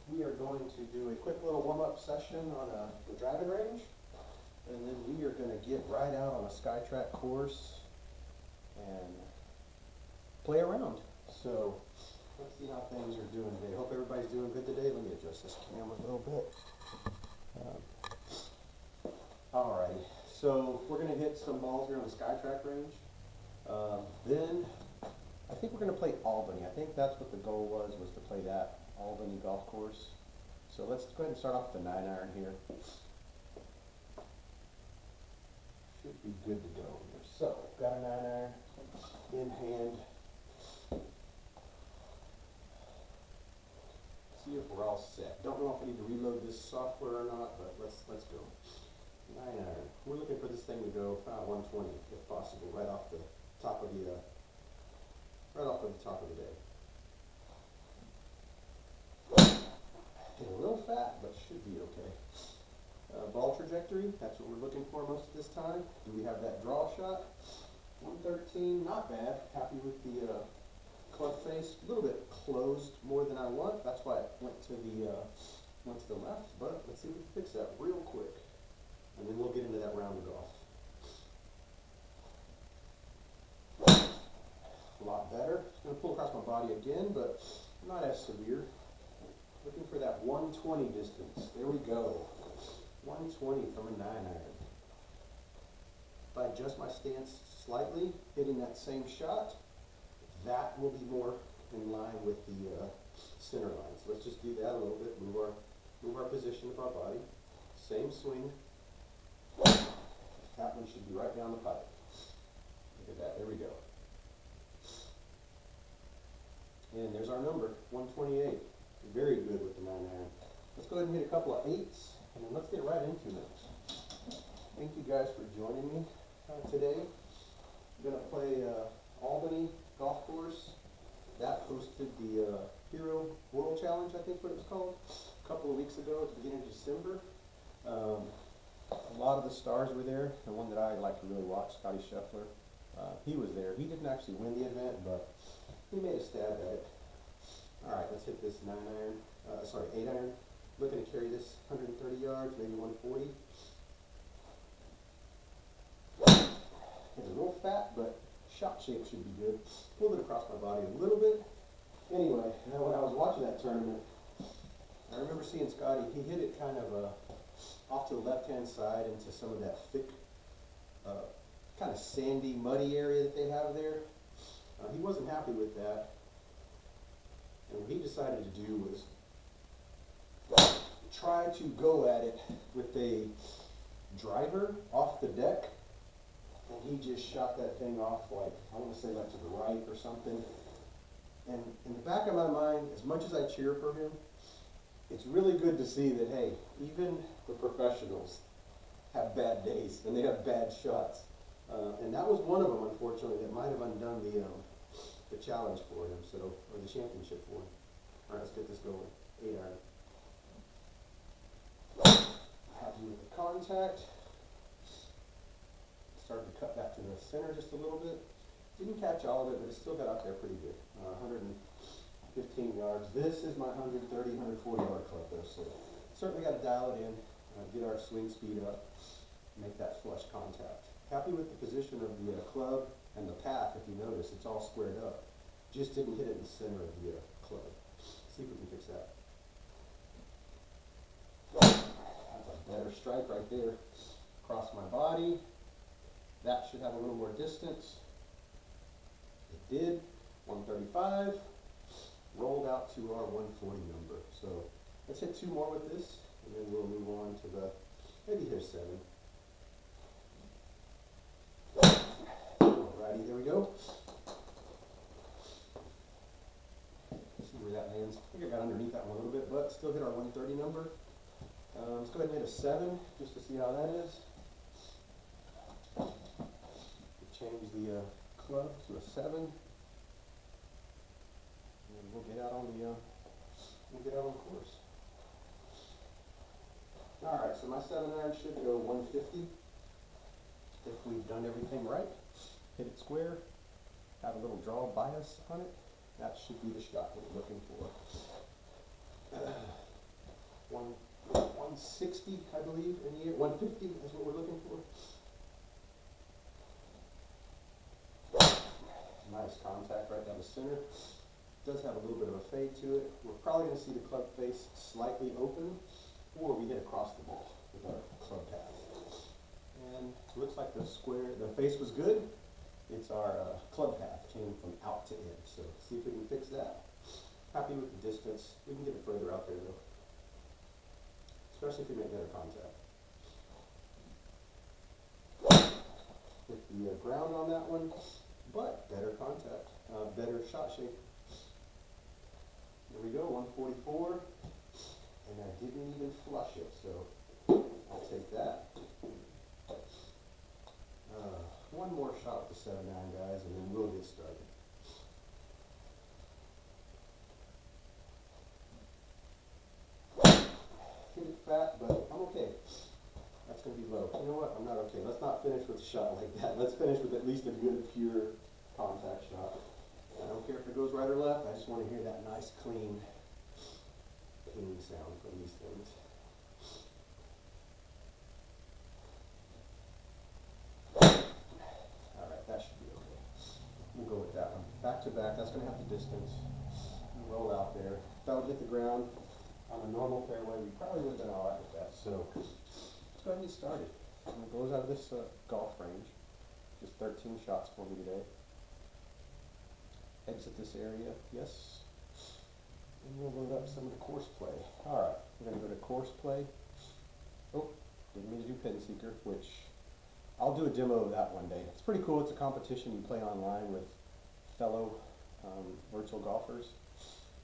we are going to do a quick little warm-up session on the driving range, and then we are going to get right out on a SkyTrak course and play around. So let's see how things are doing today. Hope everybody's doing good today. Let me adjust this camera a little bit. Alrighty, so we're going to hit some balls here on the SkyTrak range. Then I think we're going to play Albany. I think that's what the goal was to play that Albany golf course. So let's go ahead and start off with the 9-iron here. Should be good to go here. So, got a 9-iron in hand. See if we're all set. Don't know if I need to reload this software or not, but let's go. 9-iron. We're looking for this thing to go 120 if possible, right off the top of the day. Hit a little fat, but should be okay. Ball trajectory, that's what we're looking for most of this time. Do we have that draw shot? 113, not bad. Happy with the club face. A little bit closed more than I want. That's why it went to the left. But let's see if we can fix that real quick, and then we'll get into that round of golf. A lot better. It's going to pull across my body again, but not as severe. Looking for that 120 distance. There we go. 120 from a 9-iron. If I adjust my stance slightly, hitting that same shot, that will be more in line with the center line. So let's just do that a little bit. Move our position of our body. Same swing. That one should be right down the pipe. Look at that. There we go. And there's our number, 128. Very good with the 9-iron. Let's go ahead and hit a couple of 8s, and then let's get right into it. Thank you guys for joining me today. I'm going to play Albany Golf Course. That hosted the Hero World Challenge, I think what it was called, a couple of weeks ago at the beginning of December. A lot of the stars were there. The one that I like to really watch, Scotty Scheffler, he was there. He didn't actually win the event, but he made a stab at it. Alright, let's hit this 8-iron. Looking to carry this 130 yards, maybe 140. It's a little fat, but shot shape should be good. Pulled it across my body a little bit. Anyway, when I was watching that tournament, I remember seeing Scotty. He hit it kind of off to the left-hand side into some of that thick, kind of sandy, muddy area that they have there. He wasn't happy with that. And what he decided to do was try to go at it with a driver off the deck, and he just shot that thing off, like, I want to say like to the right or something. And in the back of my mind, as much as I cheer for him, it's really good to see that, hey, even the professionals have bad days and they have bad shots. And that was one of them, unfortunately, that might have undone the challenge for him, or the championship for him. All right, let's get this going. 8-iron. Happy with the contact. Started to cut back to the center just a little bit. Didn't catch all of it, but it still got out there pretty good. 115 yards. This is my 130, 140 yard club though, so certainly got to dial it in, get our swing speed up, make that flush contact. Happy with the position of the club and the path. If you notice, it's all squared up. Just didn't hit it in the center of the club. See if we can fix that. That's a better strike right there. Across my body. That should have a little more distance. It did. 135. Rolled out to our 140 number. So let's hit 2 more with this, and then we'll move on to maybe hit 7. Alrighty, there we go. Let's see where that lands. I think I got underneath that one a little bit, but still hit our 130 number. Let's go ahead and hit a 7 just to see how that is. Change the club to a 7, and we'll get out on the course. All right, so my 7-iron should go 150 if we've done everything right. Hit it square, have a little draw bias on it. That should be the shot that we're looking for. 160, I believe, in the air. 150 is what we're looking for. Nice contact right down the center. Does have a little bit of a fade to it. We're probably going to see the club face slightly open, or we hit across the ball with our club path. And it looks like the face was good. It's our club path came from out to in. So see if we can fix that. Happy with the distance. We can get it further out there though, especially if we make better contact. Hit the ground on that one, but better contact, better shot shape. There we go, 144, and I didn't even flush it, so I'll take that. One more shot with the 7-9, guys, and then we'll get started. Hit it fat, but I'm okay. That's going to be low. You know what? I'm not okay. Let's not finish with a shot like that. Let's finish with at least a good, pure contact shot. I don't care if it goes right or left. I just want to hear that nice, clean ping sound from these things. That should be okay. We'll go with that one. Back to back, that's going to have the distance. Roll out there. If that would hit the ground on a normal fairway, we probably would have been all right with that. So let's go ahead and get started. I'm going to close out of this golf range. Just 13 shots for me today. Exit this area, yes. And we'll load up some of the course play. All right, we're going to go to course play. Oh, didn't mean to do Pin Seeker, which I'll do a demo of that one day. It's pretty cool. It's a competition you play online with fellow virtual golfers.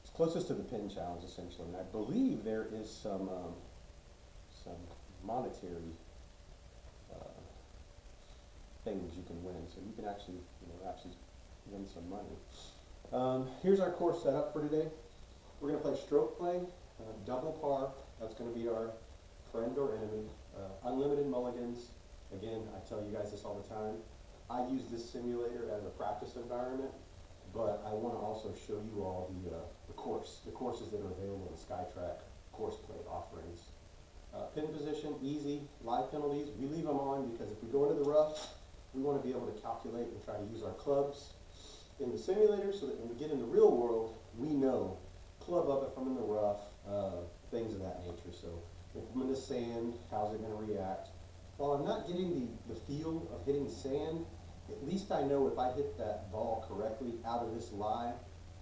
It's closest to the pin challenge, essentially. And I believe there is some monetary things you can win. So you can actually, actually win some money. Here's our course setup for today. We're going to play stroke play, double par. That's going to be our friend or enemy. Unlimited mulligans. Again, I tell you guys this all the time. I use this simulator as a practice environment, but I want to also show you all the courses that are available in SkyTrak course play offerings. Pin position, easy. Live penalties, we leave them on because if we go into the rough, we want to be able to calculate and try to use our clubs in the simulator so that when we get in the real world, we know club up it from in the rough, things of that nature. So if I'm in the sand, how's it going to react? While I'm not getting the feel of hitting sand, at least I know if I hit that ball correctly out of this lie,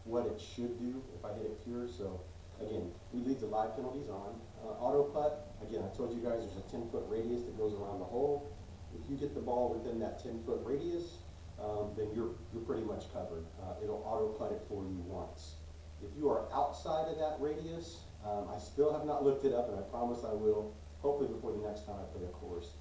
what it should do if I hit it pure. So again, we leave the live penalties on. Auto putt, again, I told you guys there's a 10-foot radius that goes around the hole. If you get the ball within that 10-foot radius, then you're pretty much covered. It'll auto putt it for you once. If you are outside of that radius, I still have not looked it up, and I promise I will, hopefully before the next time I play a course,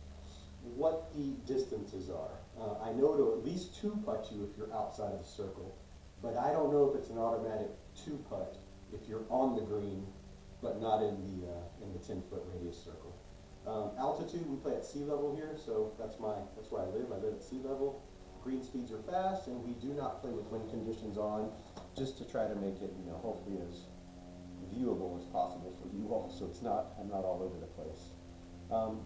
what the distances are. I know it'll at least 2-putt you if you're outside of the circle, but I don't know if it's an automatic 2-putt if you're on the green, but not in the 10-foot radius circle. Altitude, we play at sea level here, so that's where I live. I live at sea level. Green speeds are fast, and we do not play with wind conditions on, just to try to make it, hopefully as viewable as possible for you all, so I'm not all over the place.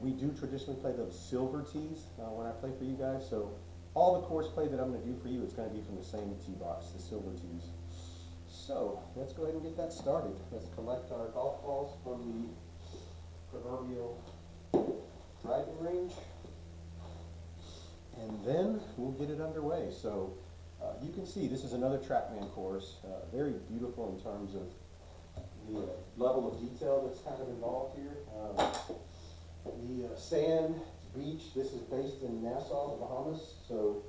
We do traditionally play those silver tees when I play for you guys, so all the course play that I'm going to do for you is going to be from the same tee box, the silver tees. So let's go ahead and get that started. Let's collect our golf balls from the proverbial driving range, and then we'll get it underway. So you can see this is another TrackMan course, very beautiful in terms of the level of detail that's kind of involved here. The sand beach, this is based in Nassau, the Bahamas, so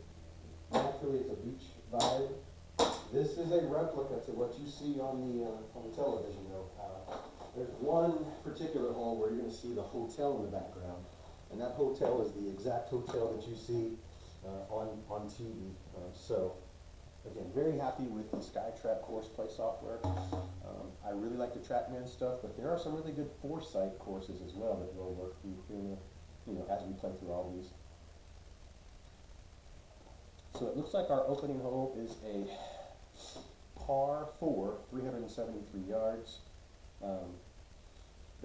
naturally it's a beach vibe. This is a replica to what you see on the television though. There's one particular hole where you're going to see the hotel in the background, and that hotel is the exact hotel that you see on TV. So again, very happy with the SkyTrak course play software. I really like the TrackMan stuff, but there are some really good Foresight courses as well that will work through as we play through all these. So it looks like our opening hole is a par 4, 373 yards.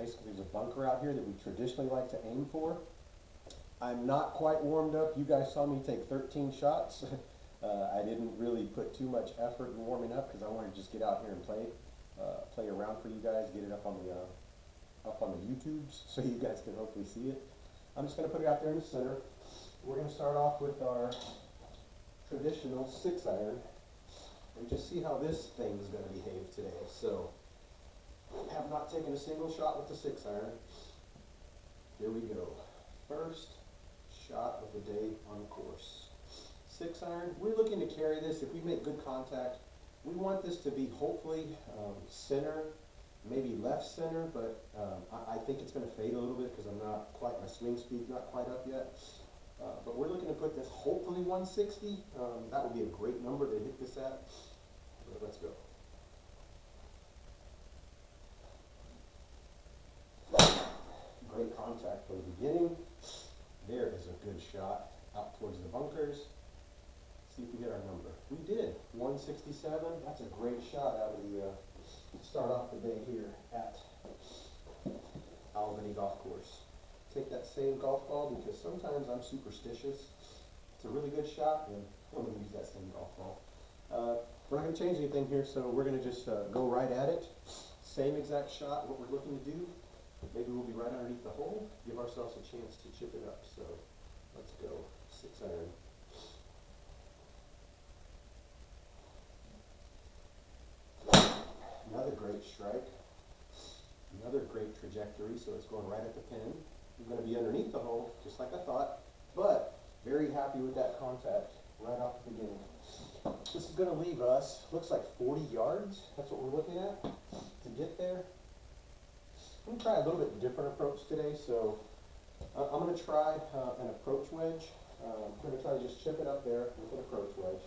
Basically, there's a bunker out here that we traditionally like to aim for. I'm not quite warmed up. You guys saw me take 13 shots. I didn't really put too much effort in warming up because I wanted to just get out here and play around for you guys, get it up on the YouTubes so you guys can hopefully see it. I'm just going to put it out there in the center. We're going to start off with our traditional 6-iron and just see how this thing is going to behave today. So, I have not taken a single shot with the 6-iron. Here we go. First shot of the day on the course. 6-iron, we're looking to carry this. If we make good contact, we want this to be hopefully center, maybe left center, but I think it's going to fade a little bit because I'm not quite, my swing speed's not quite up yet. But we're looking to put this hopefully 160. That would be a great number to hit this at. But let's go. Great contact from the beginning. There is a good shot out towards the bunkers. See if we get our number. We did. 167. That's a great shot out of the start off the day here at Albany Golf Course. Take that same golf ball because sometimes I'm superstitious. It's a really good shot, and I'm going to use that same golf ball. We're not going to change anything here, so we're going to just go right at it. Same exact shot, what we're looking to do. Maybe we'll be right underneath the hole, give ourselves a chance to chip it up. So let's go. 6-iron. Another great strike. Another great trajectory, so it's going right at the pin. I'm going to be underneath the hole, just like I thought, but very happy with that contact right off the beginning. This is going to leave us, looks like 40 yards. That's what we're looking at to get there. I'm going to try a little bit different approach today, so I'm going to try an approach wedge. I'm going to try to just chip it up there with an approach wedge.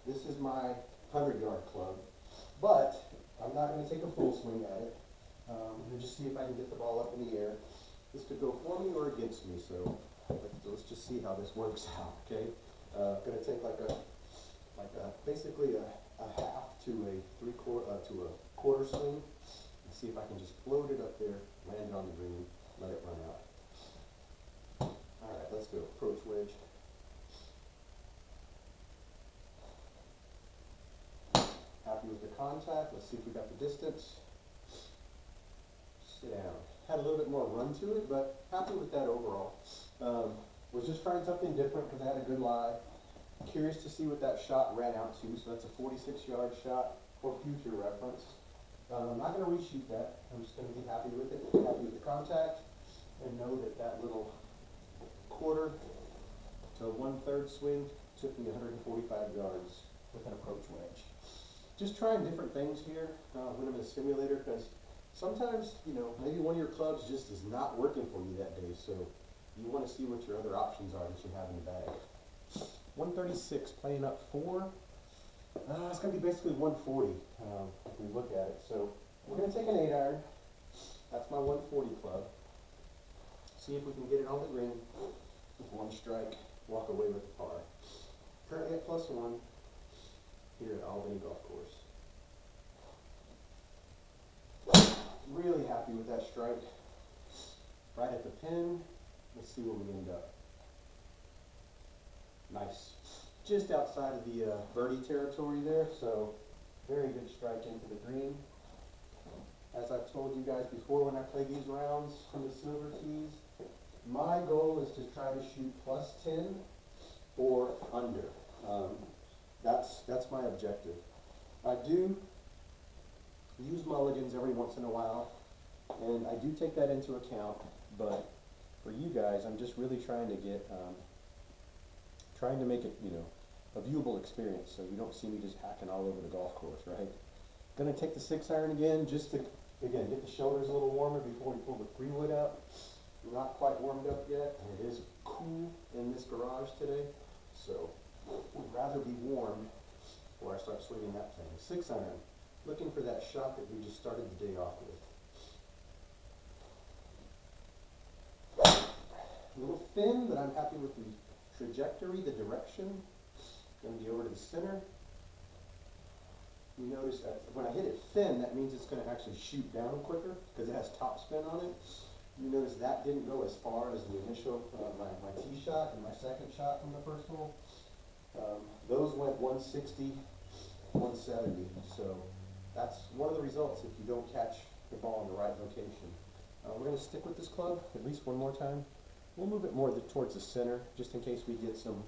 This is my 100-yard club, but I'm not going to take a full swing at it. I'm going to just see if I can get the ball up in the air. This could go for me or against me, so let's just see how this works out, okay? Going to take basically a half to a quarter swing. See if I can just float it up there, land it on the green, let it run out. Alright, let's go. Approach wedge. Happy with the contact. Let's see if we got the distance. Sit down. Had a little bit more run to it, but happy with that overall. Was just trying something different because I had a good lie. Curious to see what that shot ran out to, so that's a 46-yard shot for future reference. I'm not going to reshoot that. I'm just going to be happy with it, happy with the contact, and know that that little quarter to 1/3 swing took me 145 yards with an approach wedge. Just trying different things here when I'm in a simulator, because sometimes, maybe one of your clubs just is not working for you that day, so you want to see what your other options are that you have in the bag. 136, playing up 4. It's going to be basically 140 if we look at it. So we're going to take an 8-iron. That's my 140 club. See if we can get it on the green with one strike, walk away with the par. Currently at +1 here at Albany Golf Course. Really happy with that strike. Right at the pin. Let's see where we end up. Nice. Just outside of the birdie territory there, so very good strike into the green. As I've told you guys before when I play these rounds from the silver tees, my goal is to try to shoot +10 or under. That's my objective. I do use mulligans every once in a while, and I do take that into account, but for you guys, I'm just really trying to get, trying to make it, a viewable experience, so you don't see me just hacking all over the golf course, right? Gonna take the 6-iron again, just to, again, get the shoulders a little warmer before we pull the 3-wood out. Not quite warmed up yet, and it is cool in this garage today, so would rather be warm before I start swinging that thing. 6-iron, looking for that shot that we just started the day off with. A little thin, but I'm happy with the trajectory, the direction. Going to be over to the center. You notice that when I hit it thin, that means it's going to actually shoot down quicker because it has top spin on it. You notice that didn't go as far as the initial, my tee shot and my second shot from the first hole. Those went 160, 170. So that's one of the results if you don't catch the ball in the right location. We're going to stick with this club at least one more time. We'll move it more towards the center just in case we get some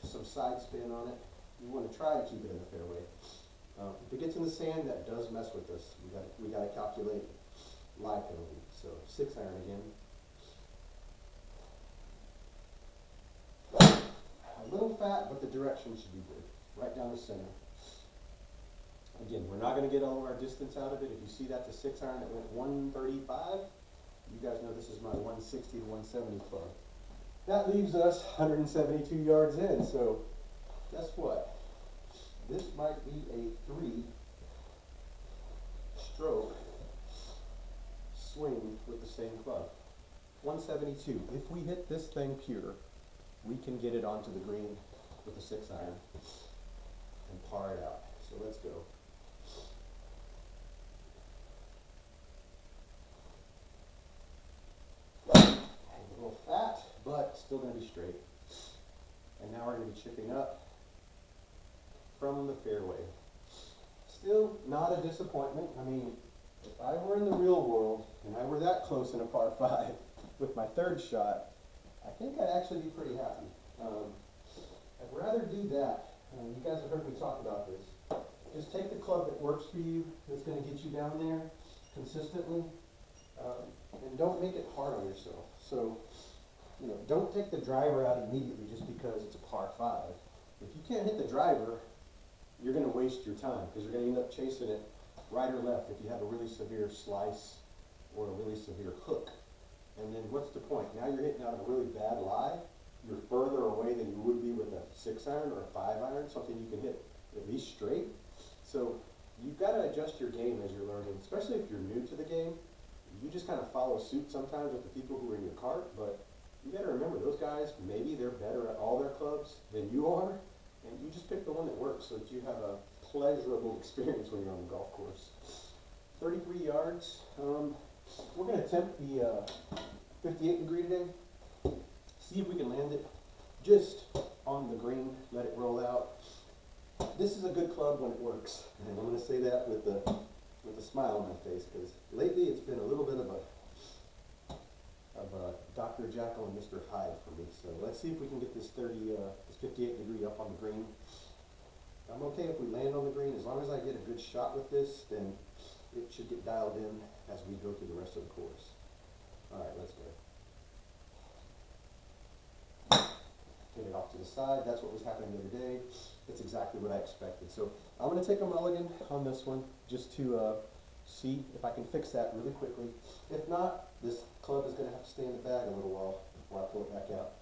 side spin on it. We want to try to keep it in the fairway. If it gets in the sand, that does mess with us. We got to calculate lie penalty. So 6 iron again. A little fat, but the direction should be good. Right down the center. Again, we're not going to get all of our distance out of it. If you see that, the 6 iron that went 135, you guys know this is my 160 to 170 club. That leaves us 172 yards in. So guess what? This might be a 3-stroke swing with the same club. 172. If we hit this thing pure, we can get it onto the green with a 6 iron and par it out. So let's go. A little fat, but still going to be straight. And now we're going to be chipping up from the fairway. Still not a disappointment. I mean, if I were in the real world and I were that close in a par 5 with my third shot, I think I'd actually be pretty happy. I'd rather do that. You guys have heard me talk about this. Just take the club that works for you, that's going to get you down there consistently, and don't make it hard on yourself. So, don't take the driver out immediately just because it's a par 5. If you can't hit the driver, you're going to waste your time because you're going to end up chasing it right or left if you have a really severe slice or a really severe hook. And then what's the point? Now you're hitting out of a really bad lie. You're further away than you would be with a 6 iron or a 5 iron, something you can hit at least straight. So you've got to adjust your game as you're learning, especially if you're new to the game. You just kind of follow suit sometimes with the people who are in your cart, but you got to remember those guys, maybe they're better at all their clubs than you are, and you just pick the one that works so that you have a pleasurable experience when you're on the golf course. 33 yards. We're going to attempt the 58 degree today. See if we can land it just on the green, let it roll out. This is a good club when it works, and I'm going to say that with a smile on my face because lately it's been a little bit of a Dr. Jekyll and Mr. Hyde for me. So let's see if we can get this 58 degree up on the green. I'm okay if we land on the green. As long as I get a good shot with this, then it should get dialed in as we go through the rest of the course. All right, let's go. Get it off to the side. That's what was happening the other day. It's exactly what I expected. So I'm going to take a mulligan on this one just to see if I can fix that really quickly. If not, this club is going to have to stay in the bag a little while before I pull it back out.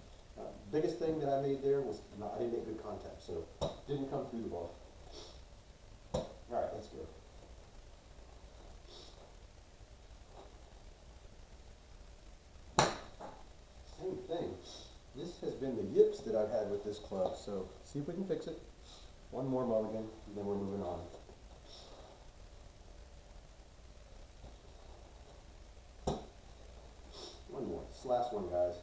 Biggest thing that I made there was I didn't make good contact, so didn't come through the ball. All right, let's go. Same thing. This has been the yips that I've had with this club, so see if we can fix it. One more mulligan, and then we're moving on. One more. This last one, guys.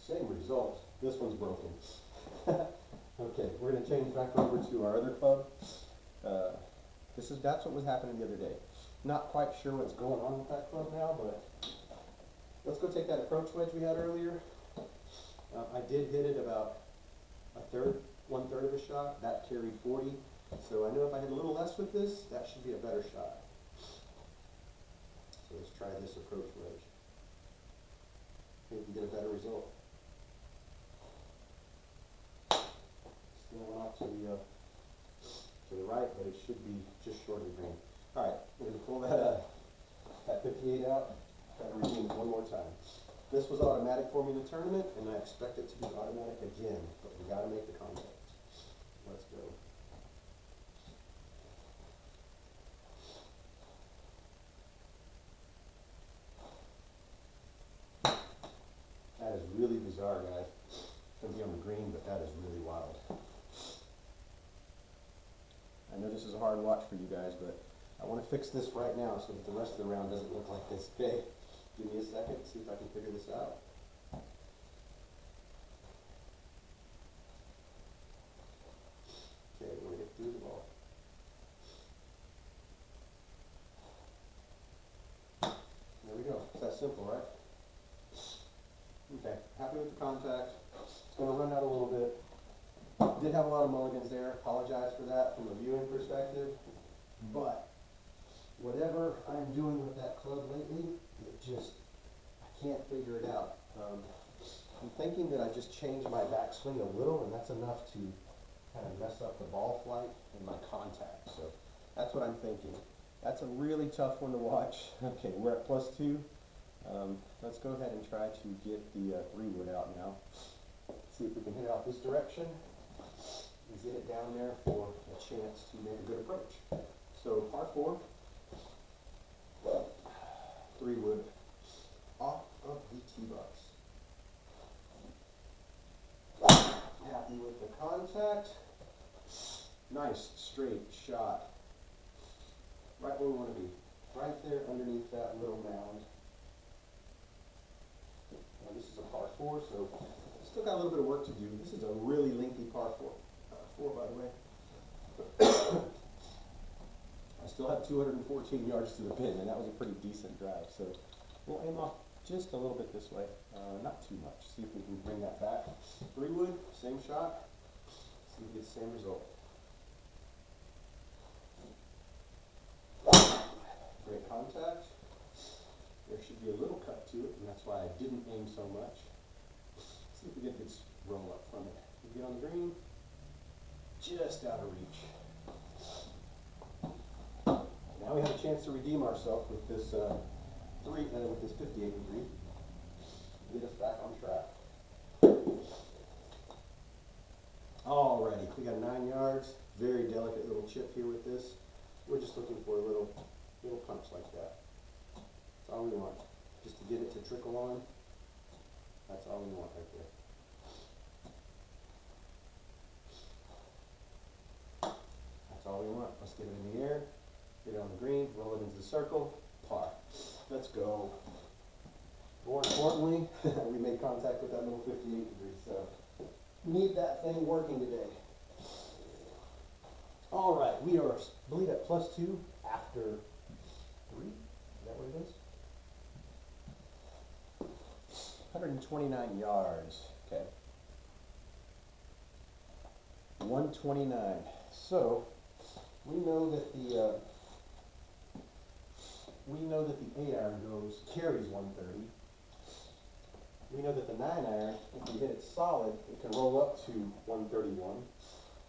Same result. This one's broken. Okay, we're going to change back over to our other club. That's what was happening the other day. Not quite sure what's going on with that club now, but let's go take that approach wedge we had earlier. I did hit it about one-third of a shot. That carried 40. So I know if I hit a little less with this, that should be a better shot. So let's try this approach wedge. I think we get a better result. Still went off to the right, but it should be just short of the green. All right, we're going to pull that 58 out, try to redeem it one more time. This was automatic for me in the tournament, and I expect it to be automatic again, but we got to make the contact. Let's go. That is really bizarre, guys. It's going to be on the green, but know this is a hard watch for you guys, but I want to fix this right now so that the rest of the round doesn't look like this. Okay, give me a second, see if I can figure this out. Okay, we're going to get through the ball. There we go. It's that simple, right? Okay, happy with the contact. It's going to run out a little bit. Did have a lot of mulligans there. Apologize for that from a viewing perspective. But whatever I'm doing with that club lately, it just, I can't figure it out. I'm thinking that I just changed my backswing a little, and that's enough to kind of mess up the ball flight and my contact. So that's what I'm thinking. That's a really tough one to watch. Okay, we're at +2. Let's go ahead and try to get the 3-wood out now. See if we can hit it out this direction and get it down there for a chance to make a good approach. So par 4, 3-wood off of the tee box. Happy with the contact. Nice straight shot. Right where we want to be. Right there underneath that little mound. Now this is a par 4, so still got a little bit of work to do. This is a really lengthy par 4 by the way. I still have 214 yards to the pin, and that was a pretty decent drive. So we'll aim off just a little bit this way, not too much. See if we can bring that back. 3-wood, same shot. See if we get the same result. Great contact. There should be a little cut to it, and that's why I didn't aim so much. See if we get this roll up from it. We get on the green, just out of reach. Now we have a chance to redeem ourselves with this with this 58 degree. Get us back on track. Alrighty, we got 9 yards. Very delicate little chip here with this. We're just looking for a little punch like that. That's all we want. Just to get it to trickle on. That's all we want right there. That's all we want. Let's get it in the air, get it on the green, roll it into the circle, par. Let's go. More importantly, we made contact with that little 58 degree, so we need that thing working today. All right, we are, I believe, at +2 after 3. Is that what it is? 129 yards. Okay. 129. So we know that the 8-iron carries 130. We know that the 9-iron, if we hit it solid, it can roll up to 131.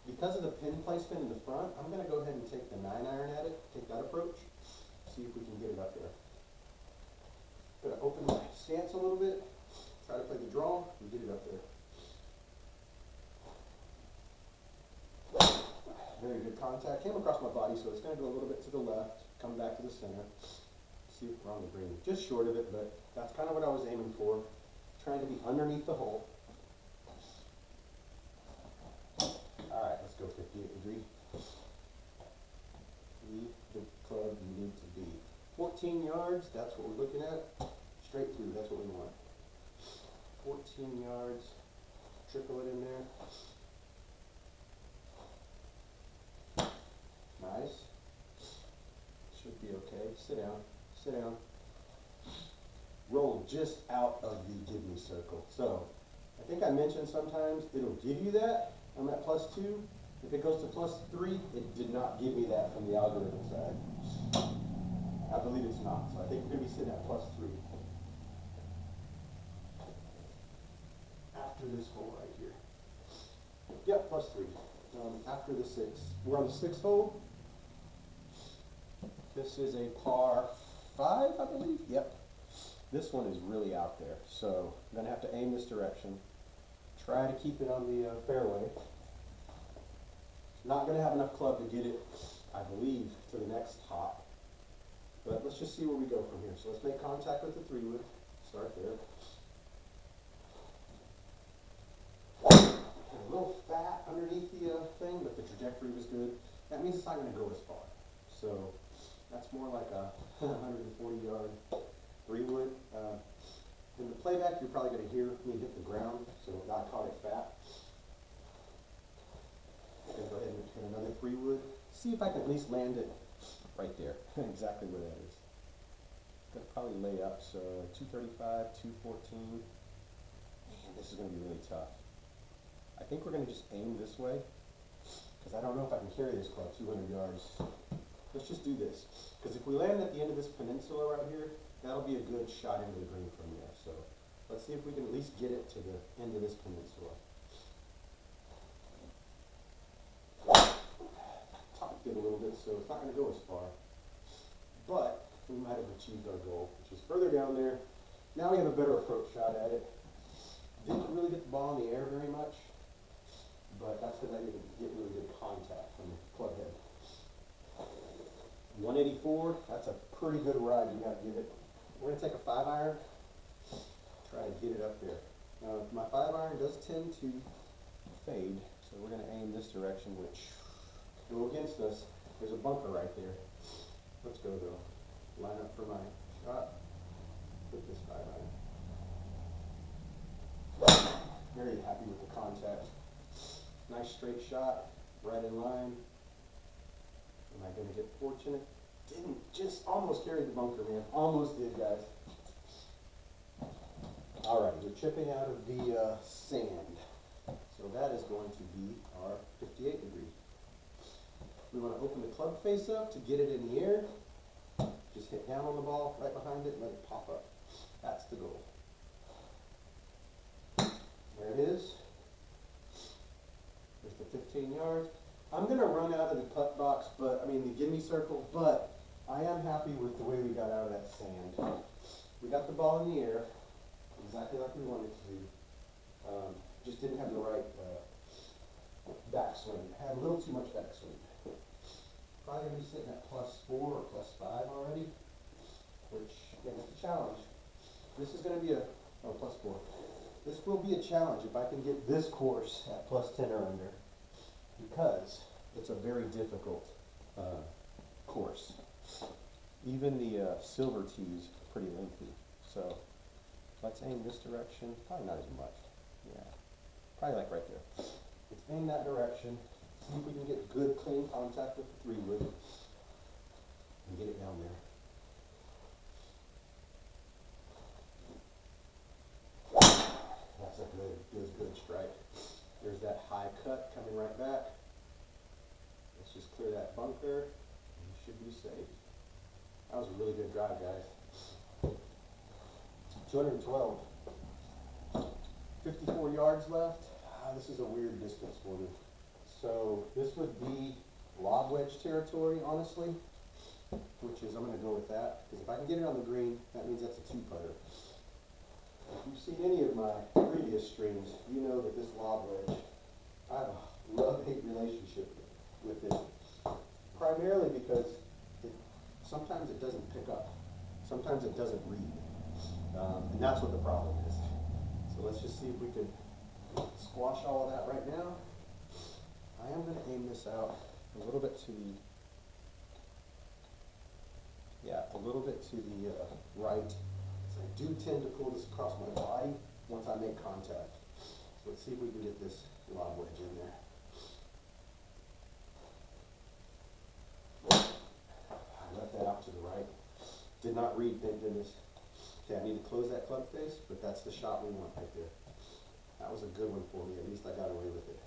Because of the pin placement in the front, I'm going to go ahead and take the 9-iron at it, take that approach, see if we can get it up there. Going to open my stance a little bit, try to play the draw, and get it up there. Very good contact. Came across my body, so it's going to go a little bit to the left, come back to the center. See if we're on the green. Just short of it, but that's kind of what I was aiming for. Trying to be underneath the hole. Alright, let's go 58 degree. Leave the club you need to be. 14 yards, that's what we're looking at. Straight through, that's what we want. 14 yards. Trickle it in there. Nice. Should be okay. Sit down. Sit down. Roll just out of the give me circle. So, I think I mentioned sometimes it'll give you that. I'm at +2. If it goes to +3, it did not give me that from the algorithm side. I believe it's not. So I think we're going to be sitting at +3. After this hole right here. Yep, +3. After the 6. We're on the 6th hole. This is a par 5, I believe. Yep. This one is really out there. So I'm going to have to aim this direction. Try to keep it on the fairway. Not going to have enough club to get it, I believe, to the next hop. But let's just see where we go from here. So let's make contact with the 3-wood. Start there. A little fat underneath the thing, but the trajectory was good. that means it's not going to go as far. So that's more like a 140-yard 3-wood. In the playback, you're probably going to hear me hit the ground, so I caught it fat. I'm going to go ahead and hit another 3-wood. See if I can at least land it right there, exactly where that is. It's going to probably lay up, so 235, 214. Man, this is going to be really tough. I think we're going to just aim this way, because I don't know if I can carry this club 200 yards. Let's just do this, because if we land at the end of this peninsula right here, that'll be a good shot into the green from there. So let's see if we can at least get it to the end of this peninsula. Topped it a little bit, so it's not going to go as far. But we might have achieved our goal, which is further down there. Now we have a better approach shot at it. Didn't really get the ball in the air very much, but that's because I didn't get really good contact from the club head. 184, that's a pretty good ride, you gotta give it. We're gonna take a 5-iron, try to get it up there. Now, my 5-iron does tend to fade, so we're gonna aim this direction, which go against us. There's a bunker right there. Let's go though. Line up for my shot with this 5-iron. Very happy with the contact. Nice straight shot, right in line. Am I going to get fortunate? Didn't, just almost carried the bunker, man. Almost did, guys. All right, we're chipping out of the sand. So that is going to be our 58 degree. We want to open the club face up to get it in the air. Just hit down on the ball right behind it and let it pop up. That's the goal. There it is. There's the 15 yards. I'm going to run out of the putt box, the gimme circle, but I am happy with the way we got out of that sand. We got the ball in the air, exactly like we wanted to. Just didn't have the right backswing. Had a little too much backswing. Probably going to be sitting at +4 or +5 already, which, again, it's a challenge. This is going to be +4. This will be a challenge if I can get this course at +10 or under, because it's a very difficult course. Even the silver tees are pretty lengthy. So let's aim this direction. Probably not as much. Yeah, probably like right there. Let's aim that direction. See if we can get good, clean contact with the 3-wood and get it down there. That's a good strike. There's that high cut coming right back. Let's just clear that bunker, and you should be safe. That was a really good drive, guys. 212. 54 yards left. This is a weird distance for me. So this would be lob wedge territory, honestly, which is, I'm going to go with that, because if I can get it on the green, that means that's a 2-putter. If you've seen any of my previous streams, you know that this lob wedge, I have a love-hate relationship with it, primarily because sometimes it doesn't pick up. Sometimes it doesn't read. And that's what the problem is. So let's just see if we can squash all of that right now. I am going to aim this out a little bit to the, right. So I do tend to pull this across my body once I make contact. So let's see if we can get this lob wedge in there. I left that out to the right. Did not read, thank goodness. Okay, I need to close that club face, but that's the shot we want right there. That was a good one for me. At least I got away with it.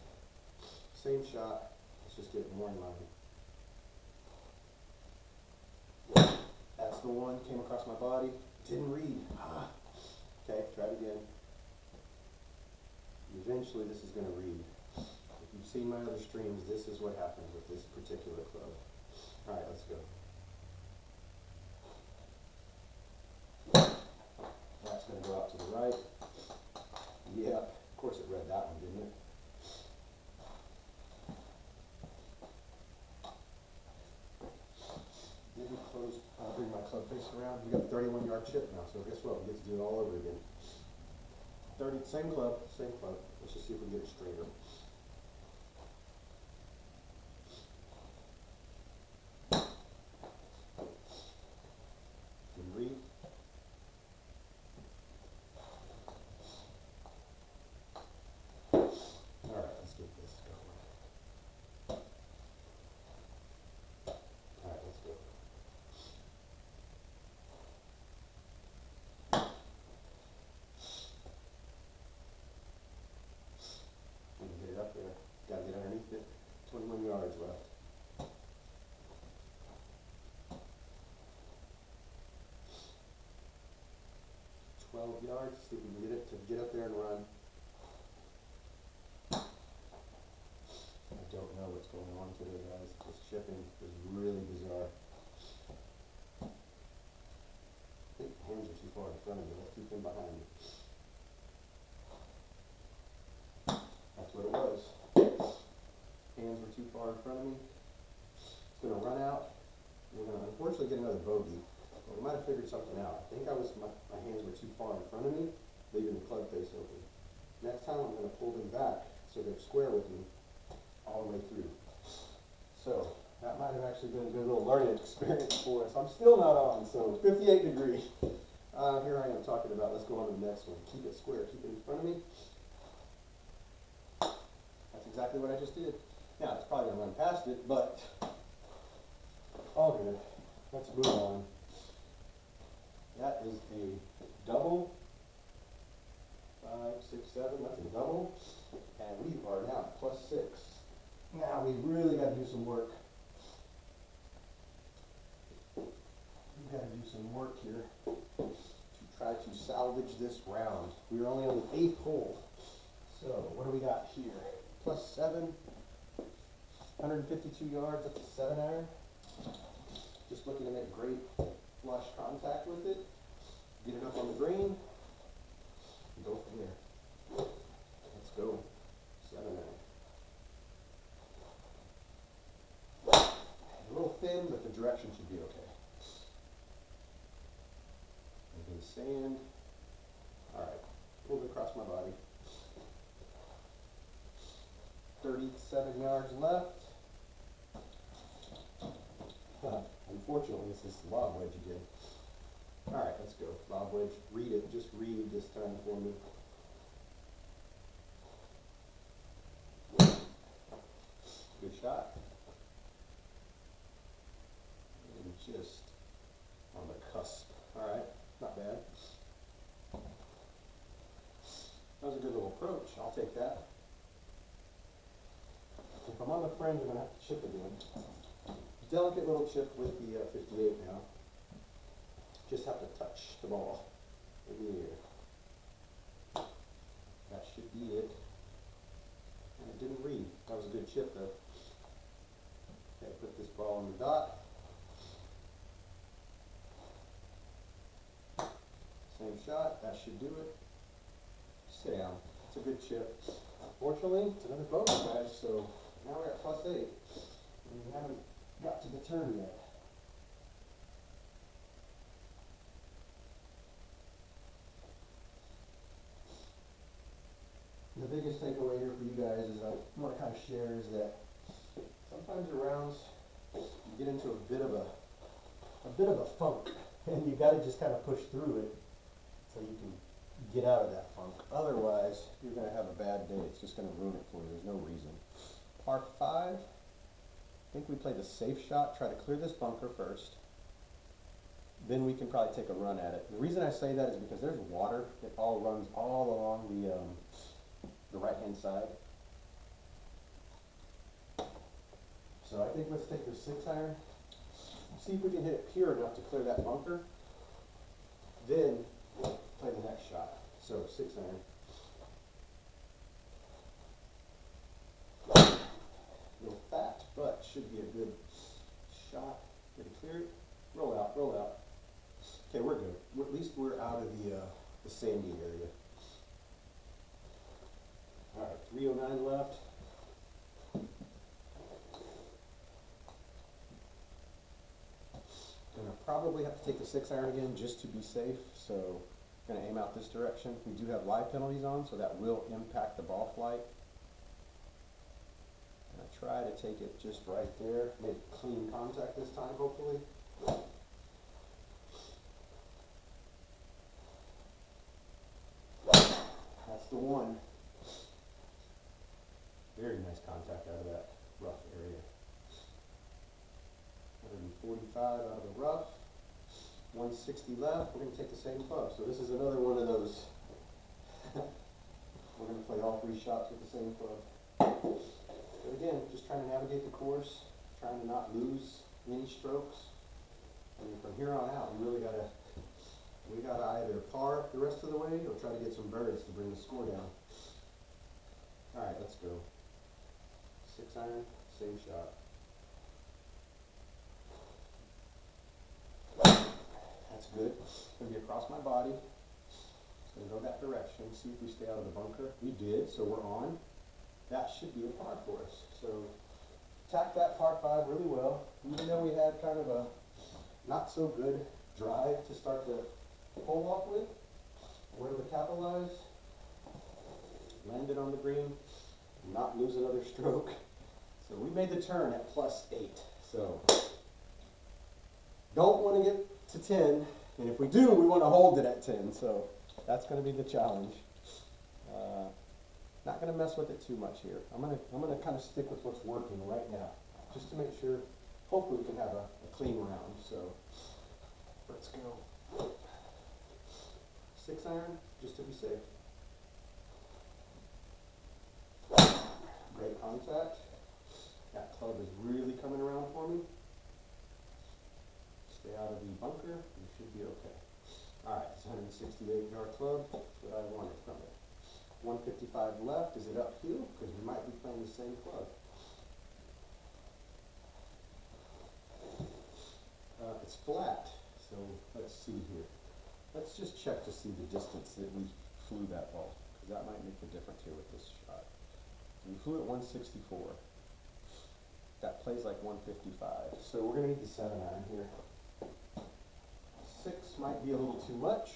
Same shot. Let's just get it more in line. That's the one. Came across my body. Didn't read. Okay, try it again. Eventually this is going to read. If you've seen my other streams, this is what happens with this particular club. Alright, let's go. That's going to go out to the right. Yeah, of course it read that one, didn't it? Maybe close, bring my club face around. We got a 31-yard chip now, so guess what? We get to do it all over again. 30, same club, same club. Let's just see if we can get it straighter. 12 yards. See if we can get it to get up there and run. I don't know what's going on today, guys. This shipping is really bizarre. I think the hands are too far in front of me. Let's keep them behind me. That's what it was. Hands were too far in front of me. It's going to run out. We're going to unfortunately get another bogey. But we might have figured something out. I think my hands were too far in front of me, leaving the club face open. Next time I'm going to pull them back so they're square with me all the way through. So that might have actually been a good little learning experience for us. I'm still not on, so 58 degree. Here I am talking about, let's go on to the next one. Keep it square, keep it in front of me. That's exactly what I just did. Now, it's probably going to run past it, but all good. Let's move on. That is a double. 5, 6, 7, that's a double. And we are now at +6. Now we really got to do some work. We've got to do some work here to try to salvage this round. We are only on the 8th hole. So what do we got here? +7, 152 yards, that's a 7-iron. Just looking to make great flush contact with it. Get it up on the green. And go from there. Let's go. 7-iron. A little thin, but the direction should be okay. Making sand. Alright, pulled it across my body. 37 yards left. Unfortunately, it's this lob wedge again. Alright, let's go. Lob wedge. Read it. Just read this time for me. Good shot. And just on the cusp. Alright, not bad. That was a good little approach. I'll take that. If I'm on the fringe, I'm going to have to chip again. Delicate little chip with the 58 now. Just have to touch the ball in the air. That should be it. And it didn't read. That was a good chip though. Okay, put this ball on the dot. Same shot. That should do it. Sit down. It's a good chip. Unfortunately, it's another bogey, guys. So now we're at +8. And we haven't got to the turn yet. The biggest takeaway here for you guys is I want to kind of share is that sometimes your rounds you get into a bit of a funk, and you got to just kind of push through it so you can get out of that funk. Otherwise, you're going to have a bad day. It's just going to ruin it for you. There's no reason. Par 5. I think we play the safe shot. Try to clear this bunker first. Then we can probably take a run at it. The reason I say that is because there's water that all runs all along the right-hand side. So I think let's take the 6-iron. See if we can hit it pure enough to clear that bunker. Then play the next shot. So 6-iron. A little fat, but should be a good shot. Did it clear it? Roll out, roll out. Okay, we're good. At least we're out of the sandy area. All right, 309 left. Gonna probably have to take the 6-iron again just to be safe. So gonna aim out this direction. We do have live penalties on, so that will impact the ball flight. Gonna try to take it just right there. Make clean contact this time, hopefully. That's the one. Very nice contact out of that rough area. 145 out of the rough. 160 left. We're going to take the same club. So this is another one of those. We're going to play all 3 shots with the same club. But again, just trying to navigate the course, trying to not lose any strokes. And from here on out, you really got to We gotta either par the rest of the way or try to get some birds to bring the score down. All right, let's go. 6 iron, same shot. That's good. It's gonna be across my body. It's gonna go that direction. See if we stay out of the bunker. We did, so we're on. That should be a par for us. So attack that par 5 really well. Even though we had kind of a not so good drive to start the hole off with, we're able to capitalize, land it on the green, not lose another stroke. So we made the turn at +8. So don't want to get to 10, and if we do, we want to hold it at 10. So that's going to be the challenge. Not going to mess with it too much here. I'm gonna kind of stick with what's working right now, just to make sure. Hopefully, we can have a clean round. So let's go. 6 iron, just to be safe. Great contact. That club is really coming around for me. Stay out of the bunker. You should be okay. All right, it's 168-yard club. That's what I wanted from it. 155 left. Is it uphill? Because we might be playing the same club. It's flat. So let's see here. Let's just check to see the distance that we flew that ball, because that might make the difference here with this shot. We flew at 164. That plays like 155. So we're going to need the 7 iron here. 6 might be a little too much.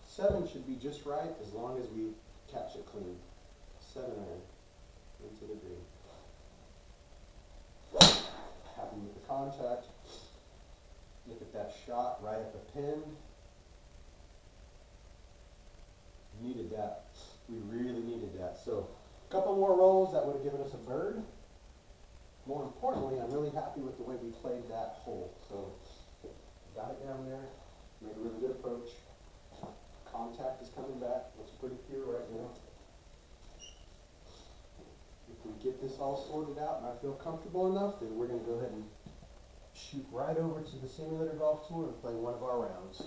7 should be just right as long as we catch it clean. 7 iron into the green. Happy with the contact. Look at that shot right at the pin. Needed that. We really needed that. So a couple more rolls, that would have given us a bird. More importantly, I'm really happy with the way we played that hole. So got it down there, made a really good approach. Contact is coming back, looks pretty pure right now. If we get this all sorted out and I feel comfortable enough, then we're going to go ahead and shoot right over to the simulator golf tour and play one of our rounds.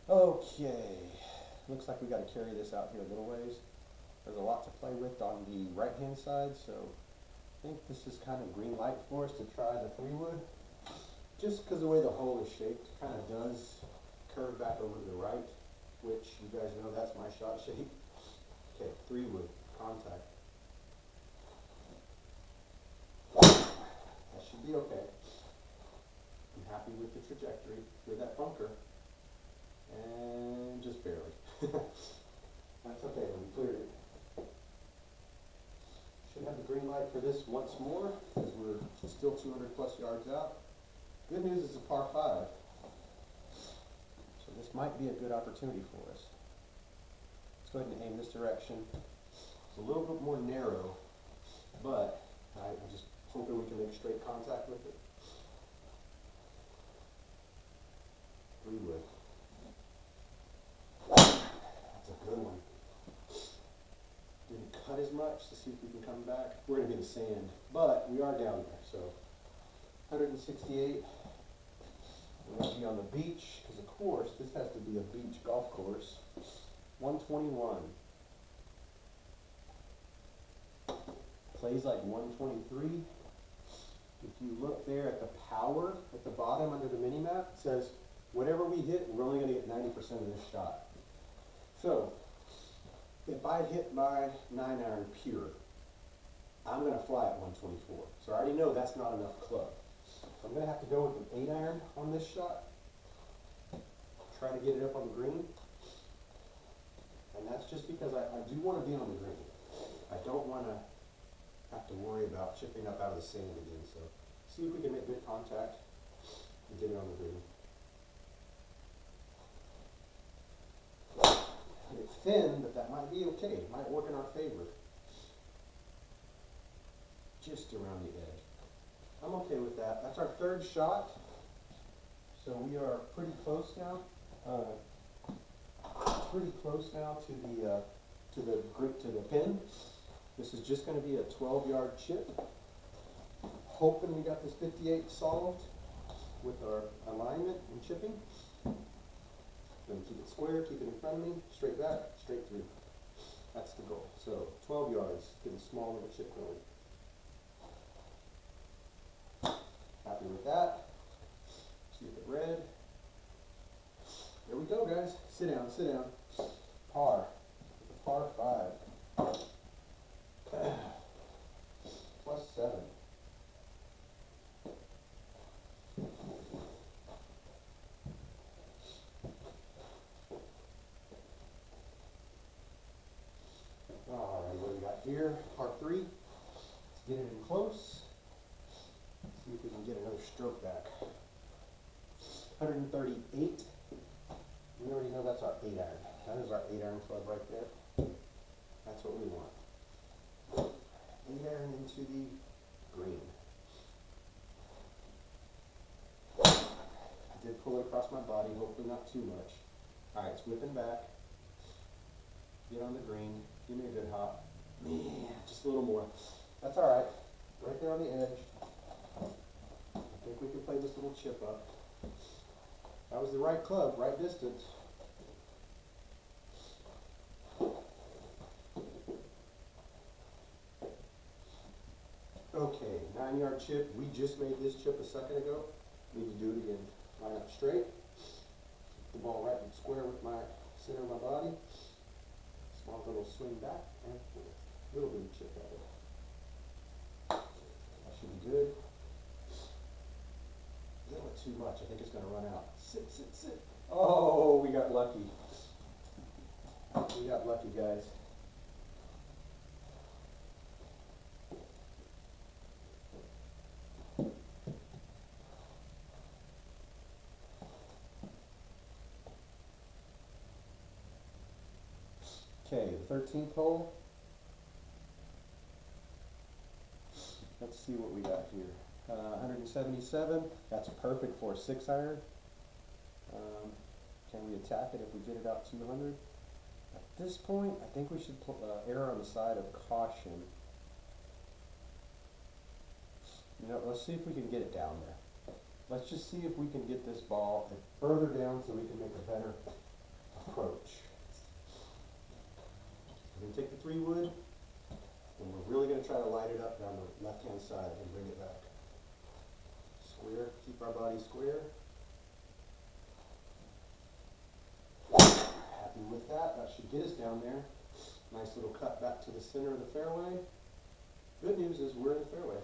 Okay, looks like we got to carry this out here a little ways. There's a lot to play with on the right hand side, so I think this is kind of green light for us to try the 3-wood. Just because the way the hole is shaped, kind of does curve back over to the right, which you guys know that's my shot shape. Okay, 3-wood, contact. That should be okay. I'm happy with the trajectory through that bunker. And just barely. That's okay, we cleared it. Should have the green light for this once more, because we're still 200+ yards out. Good news is a par 5. So this might be a good opportunity for us. Let's go ahead and aim this direction. It's a little bit more narrow, but I'm just hoping we can make straight contact with it. 3-wood. That's a good one. Didn't cut as much. Let's see if we can come back. We're going to be in the sand, but we are down there. So 168. We're going to be on the beach, because of course this has to be a beach golf course. 121. Plays like 123. If you look there at the power at the bottom under the mini map, it says whatever we hit, we're only going to get 90% of this shot. So if I hit my 9-iron pure, I'm going to fly at 124. So I already know that's not enough club. So I'm going to have to go with an 8-iron on this shot. Try to get it up on the green. And that's just because I do want to be on the green. I don't want to have to worry about chipping up out of the sand again. So see if we can make good contact and get it on the green. It's thin, but that might be okay. It might work in our favor. Just around the edge. I'm okay with that. That's our 3rd shot. So we are pretty close now. Pretty close now to the pin. This is just going to be a 12-yard chip. Hoping we got this 58 solved with our alignment and chipping. Then keep it square, keep it in front of me, straight back, straight through. That's the goal. So 12 yards, get a small little chip going. Happy with that. See if it read. There we go, guys. Sit down, sit down. Par. Par 5. +7. Alright, what do we got here? Par 3. Let's get it in close. See if we can get another stroke back. 138. We already know that's our 8-iron. That is our 8-iron club right there. That's what we want. 8-iron into the green. I did pull it across my body, hopefully not too much. Alright, it's whipping back. Get on the green. Give me a good hop. Man, just a little more. That's alright. Right there on the edge. I think we can play this little chip up. That was the right club, right distance. Okay, 9-yard chip. We just made this chip a second ago. Need to do it again. Line up straight. The ball right and square with my center of my body. Small little swing back and forth. Little bitty chip at it. That should be good. A little bit too much. I think it's going to run out. Sit, sit, sit. Oh, we got lucky. We got lucky, guys. Okay, the 13th hole. Let's see what we got here. 177. That's perfect for a 6-iron. Can we attack it if we get it out 200? At this point, I think we should err on the side of caution. You know, let's see if we can get it down there. Let's just see if we can get this ball further down so we can make a better approach. We're going to take the 3-wood, and we're really going to try to light it up down the left-hand side and bring it back. Square, keep our body square. Happy with that. That should get us down there. Nice little cut back to the center of the fairway. Good news is we're in the fairway.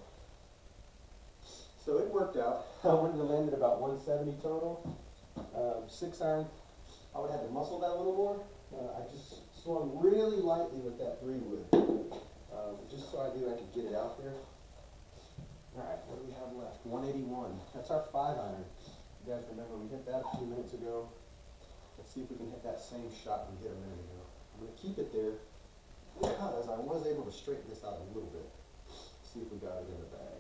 So it worked out. I wouldn't have landed about 170 total. 6-iron, I would have to muscle that a little more. I just swung really lightly with that 3-wood. Just so I knew I could get it out there. Alright, what do we have left? 181. That's our 5-iron. You guys remember we hit that a few minutes ago. Let's see if we can hit that same shot we hit a minute ago. I'm going to keep it there because I was able to straighten this out a little bit. See if we got it in the bag.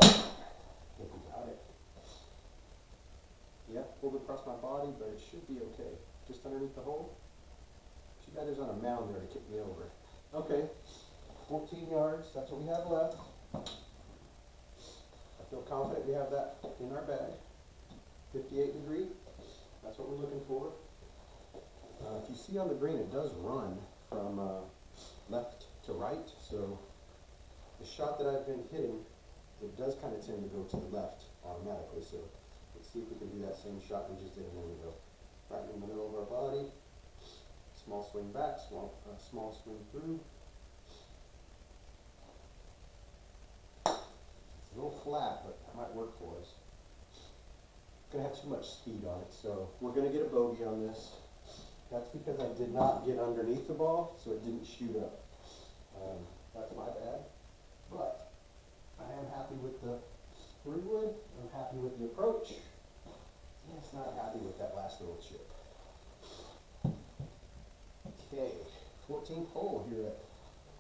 I think we got it. Yeah, pulled across my body, but it should be okay. Just underneath the hole. Too bad there's on a mound there to kick me over. Okay, 14 yards, that's what we have left. I feel confident we have that in our bag. 58 degree, that's what we're looking for. If you see on the green, it does run from left to right, so the shot that I've been hitting, it does kind of tend to go to the left automatically, so let's see if we can do that same shot we just did a minute ago. Right in the middle of our body, small swing back, small swing through. It's a little flat, but that might work for us. Going to have too much speed on it, so we're going to get a bogey on this. That's because I did not get underneath the ball, so it didn't shoot up. That's my bad, but I am happy with the 3-wood. I'm happy with the approach. Just not happy with that last little chip. Okay, 14th hole here at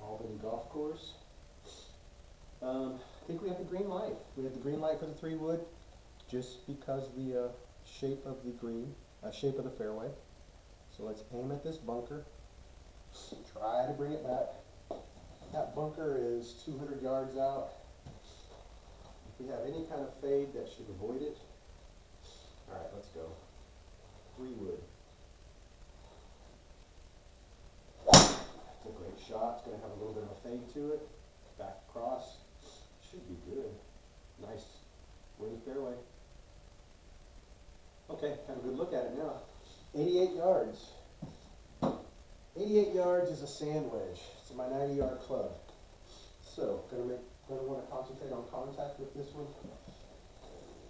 Albany Golf Course. I think we have the green light. We have the green light for the 3-wood. Just because the shape of the green, shape of the fairway. So let's aim at this bunker. Try to bring it back. That bunker is 200 yards out. If we have any kind of fade, that should avoid it. All right, let's go. 3 wood. It's a great shot. It's going to have a little bit of a fade to it. Back across. Should be good. Nice. We're in the fairway. Okay, have a good look at it now. 88 yards. 88 yards is a sand wedge. It's my 90-yard club. So, gonna want to concentrate on contact with this one.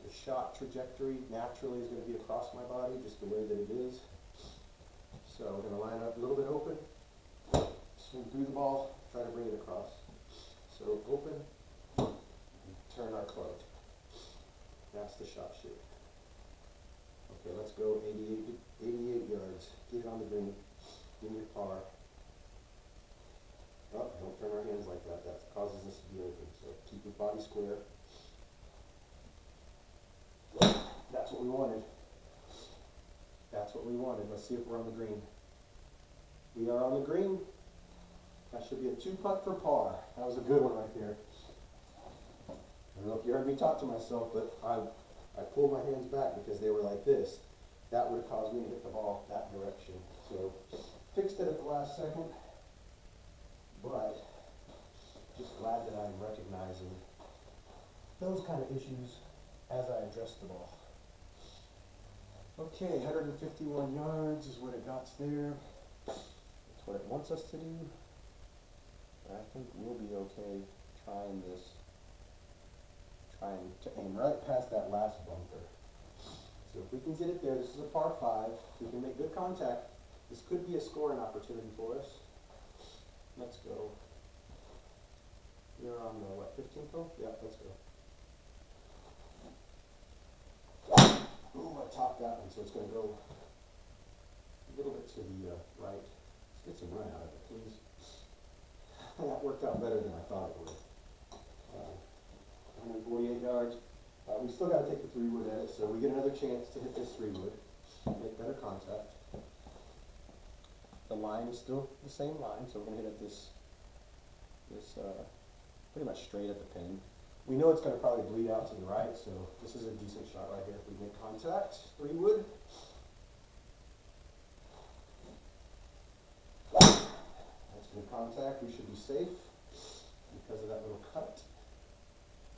The shot trajectory naturally is going to be across my body, just the way that it is. So we're going to line up a little bit open, swing through the ball, try to bring it across. So open, and turn our club. That's the shot shape. Okay, let's go 88 yards. Get it on the green. Give me a par. Oh, don't turn our hands like that. That causes us to be open. So keep your body square. That's what we wanted. That's what we wanted. Let's see if we're on the green. We are on the green. That should be a 2-putt for par. That was a good one right there. I don't know if you heard me talk to myself, but I pulled my hands back because they were like this. That would have caused me to hit the ball that direction. So fixed it at the last second, but just glad that I'm recognizing those kind of issues as I address the ball. Okay, 151 yards is what it got there. That's what it wants us to do. I think we'll be okay trying to aim right past that last bunker. So if we can get it there, this is a par 5. If we can make good contact, this could be a scoring opportunity for us. Let's go. You're on the, what, 15th hole? Yeah, let's go. Ooh, I topped that one, so it's going to go a little bit to the right. Let's get some run out of it, please. That worked out better than I thought it would. 148 yards. We still got to take the 3-wood at it, so we get another chance to hit this 3-wood, make better contact. The line is still the same line, so we're going to hit it this pretty much straight at the pin. We know it's going to probably bleed out to the right, so this is a decent shot right here. If we make contact, 3-wood. That's good contact. We should be safe because of that little cut.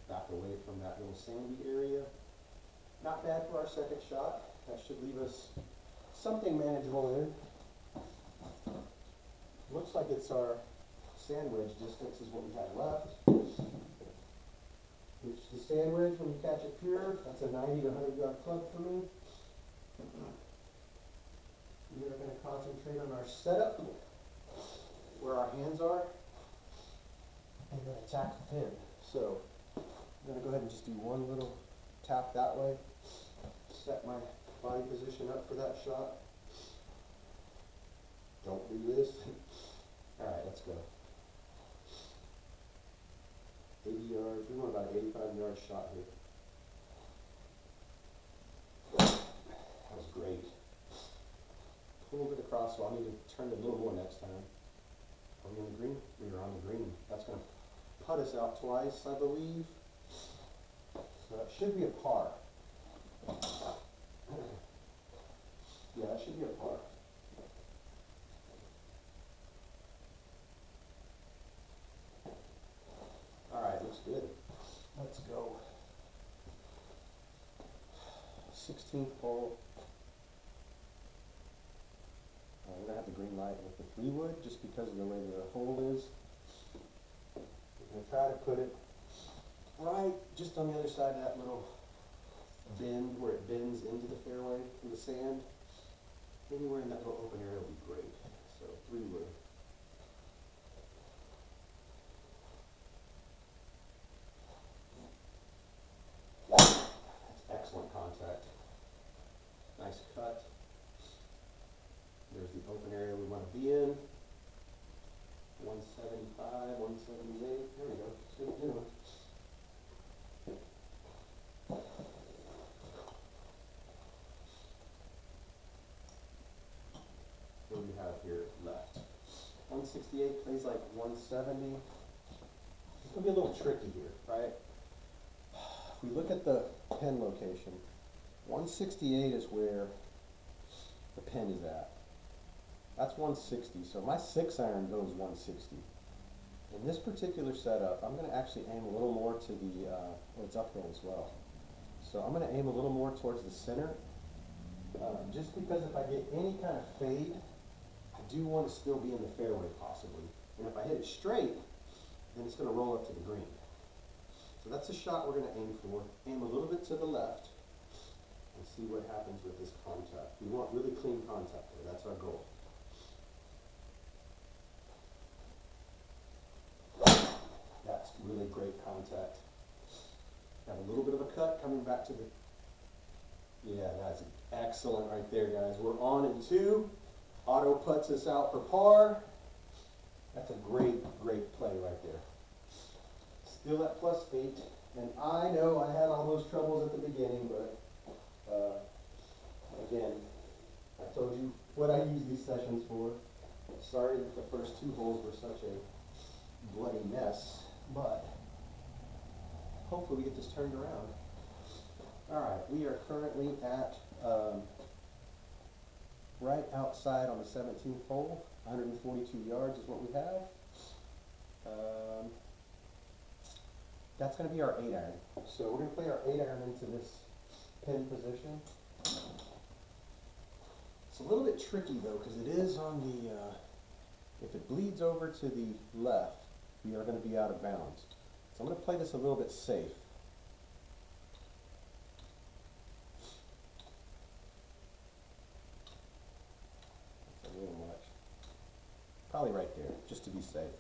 Back away from that little sandy area. Not bad for our second shot. That should leave us something manageable in. Looks like it's our sand wedge distance is what we have left. Which the sand wedge, when you catch it pure, that's a 90 to 100 yard club for me. We are going to concentrate on our setup, where our hands are, and then attack the pin. So I'm going to go ahead and just do one little tap that way, set my body position up for that shot. Don't do this. All right, let's go. 80 yards, we want about an 85-yard shot here. That was great. Pulled it across, so I'll need to turn it a little more next time. Are we on the green? We are on the green. That's going to putt us out twice, I believe. So that should be a par. Yeah, that should be a par. Alright, looks good. Let's go. 16th hole. We're going to have the green light with the 3-wood just because of the way the hole is. We're going to try to put it right just on the other side of that little bend where it bends into the fairway from the sand. Anywhere in that little open area will be great. So 3-wood. Excellent contact. Nice cut. There's the open area we want to be in. 175, 178. There we go. See what we're doing. What do we have here left? 168 plays like 170. It's going to be a little tricky here, right? If we look at the pin location, 168 is where the pin is at. That's 160, so my 6-iron goes 160. In this particular setup, I'm going to actually aim a little more to the, it's uphill as well. So I'm going to aim a little more towards the center, just because if I get any kind of fade, I do want to still be in the fairway possibly. And if I hit it straight, then it's going to roll up to the green. So that's the shot we're going to aim for. Aim a little bit to the left and see what happens with this contact. We want really clean contact there. That's our goal. That's really great contact. Got a little bit of a cut coming back to the, yeah, that's excellent right there, guys. We're on in 2. Auto puts us out for par. That's a great, great play right there. Still at +8. And I know I had all those troubles at the beginning, but again, I told you what I use these sessions for. Sorry that the first 2 holes were such a bloody mess, but hopefully we get this turned around. All right, we are currently at right outside on the 17th hole. 142 yards is what we have. That's going to be our 8-iron. So we're going to play our 8-iron into this pin position. It's a little bit tricky though, because it is on the, if it bleeds over to the left, we are going to be out of bounds. So I'm going to play this a little bit safe. That's a little much. Probably right there, just to be safe.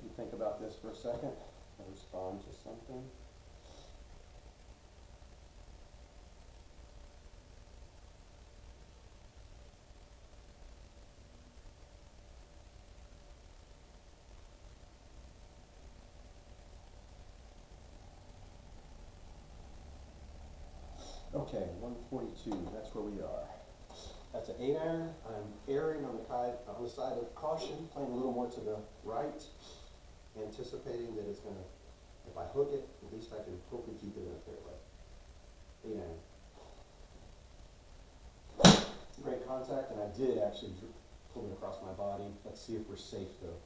You think about this for a second. I'll respond to something. Okay, 142, that's where we are. That's an 8-iron. I'm erring on the side of caution, playing a little more to the right, anticipating that it's going to, if I hook it, at least I can hopefully keep it in a fairway. 8-iron. Great contact, and I did actually pull it across my body. Let's see if we're safe though.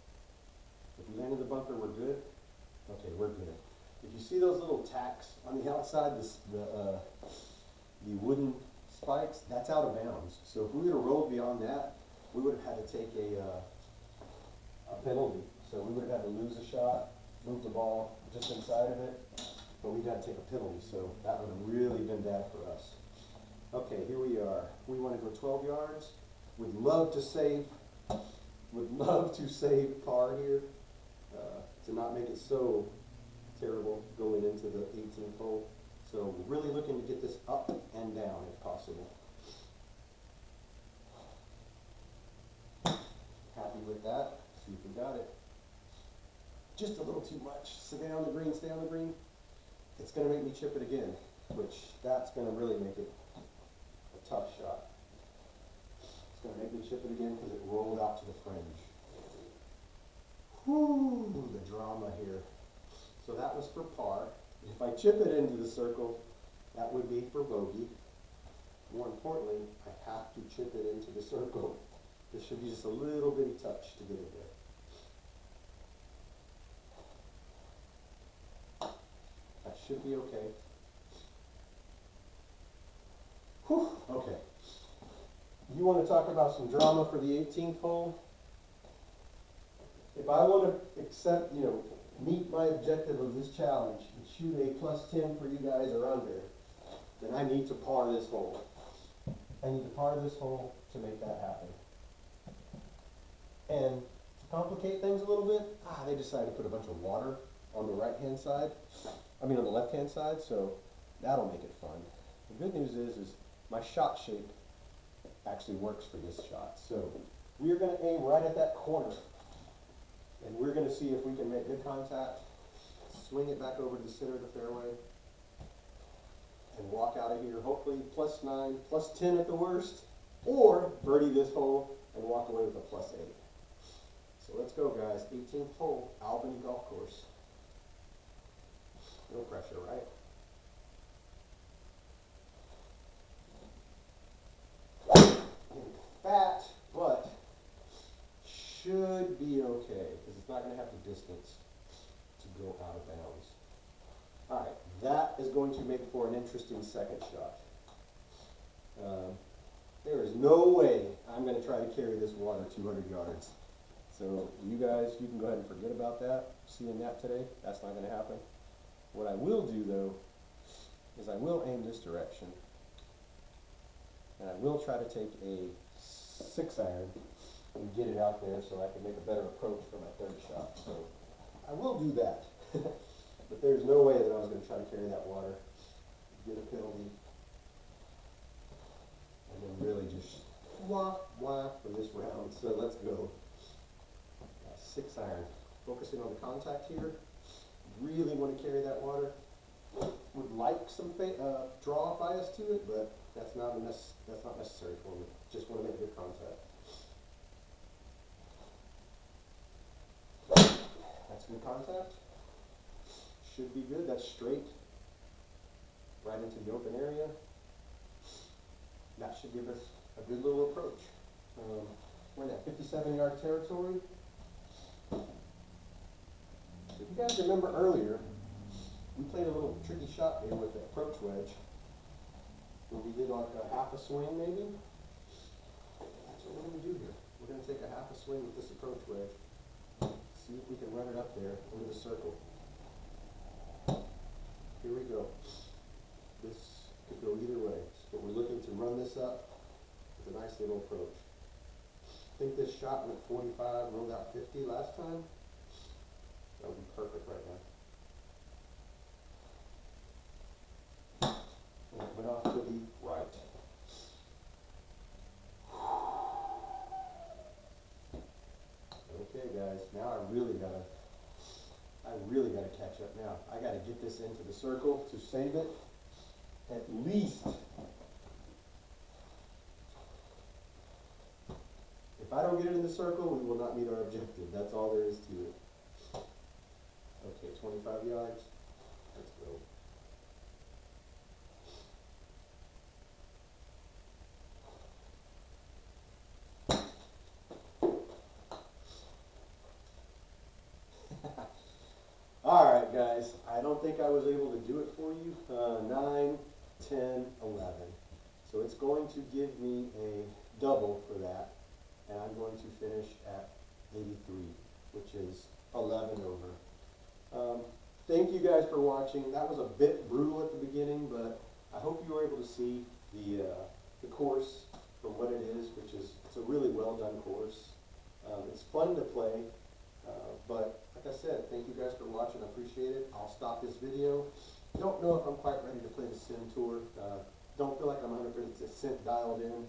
If we land in the bunker, we're good. Okay, we're good. If you see those little tacks on the outside, the wooden spikes, that's out of bounds. So if we would have rolled beyond that, we would have had to take a penalty. So we would have had to lose a shot, move the ball just inside of it, but we'd have to take a penalty. So that would have really been bad for us. Okay, here we are. We want to go 12 yards. Would love to save par here, to not make it so terrible going into the 18th hole. So we're really looking to get this up and down if possible. Happy with that. See if we got it. Just a little too much. Stay on the green, stay on the green. It's going to make me chip it again, which that's going to really make it a tough shot. It's going to make me chip it again because it rolled out to the fringe. Whew, the drama here. So that was for par. If I chip it into the circle, that would be for bogey. More importantly, I have to chip it into the circle. This should be just a little bitty touch to get it there. That should be okay. Whew, okay. You want to talk about some drama for the 18th hole? If I want to accept, meet my objective of this challenge and shoot a +10 for you guys or under, then I need to par this hole. I need to par this hole to make that happen. And to complicate things a little bit, they decided to put a bunch of water on the right-hand side. On the left-hand side, so that'll make it fun. The good news is my shot shape actually works for this shot. So we're going to aim right at that corner. And we're going to see if we can make good contact, swing it back over to the center of the fairway, and walk out of here hopefully +9, +10 at the worst, or birdie this hole and walk away with a +8. So let's go, guys. 18th hole, Albany Golf Course. No pressure, right? is going to make for an interesting second shot. There is no way I'm going to try to carry this water 200 yards. So you guys, you can go ahead and forget about that, seeing that today. That's not going to happen. What I will do though, is I will aim this direction. And I will try to take a 6-iron and get it out there so I can make a better approach for my third shot. So I will do that. But there's no way that I was going to try to carry that water, get a penalty, and then really just wah for this round. So let's go. 6-iron. Focusing on the contact here. Really want to carry that water. Would like some draw bias to it, but that's not necessary for me. Just want to make good contact. That's good contact. Should be good. That's straight right into the open area. That should give us a good little approach. We're in that 57-yard territory. If you guys remember earlier, we played a little tricky shot there with the approach wedge, where we did like a half a swing maybe. That's what we're going to do here. We're going to take a half a swing with this approach wedge, see if we can run it up there into the circle. Here we go. This could go either way, but we're looking to run this up with a nice little approach. I think this shot went 45, rolled out 50 last time. That would be perfect right now. And it went off to the right. Okay guys, now I really gotta catch up now. I gotta get this into the circle to save it. At least, if I don't get it in the circle, we will not meet our objective. That's all there is to it. Okay, 25 yards. Let's go. All right, guys. I don't think I was able to do it for you. 9, 10, 11. So it's going to give me a double for that. And I'm going to finish at 83, which is 11 over. Thank you guys for watching. That was a bit brutal at the beginning, but I hope you were able to see the course for what it is, which is it's a really well done course. It's fun to play, but like I said, thank you guys for watching. I appreciate it. I'll stop this video. Don't know if I'm quite ready to play the sim tour. Don't feel like I'm 100% dialed in,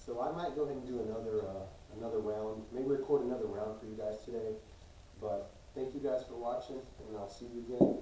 so I might go ahead and do another round. Maybe record another round for you guys today. But thank you guys for watching, and I'll see you again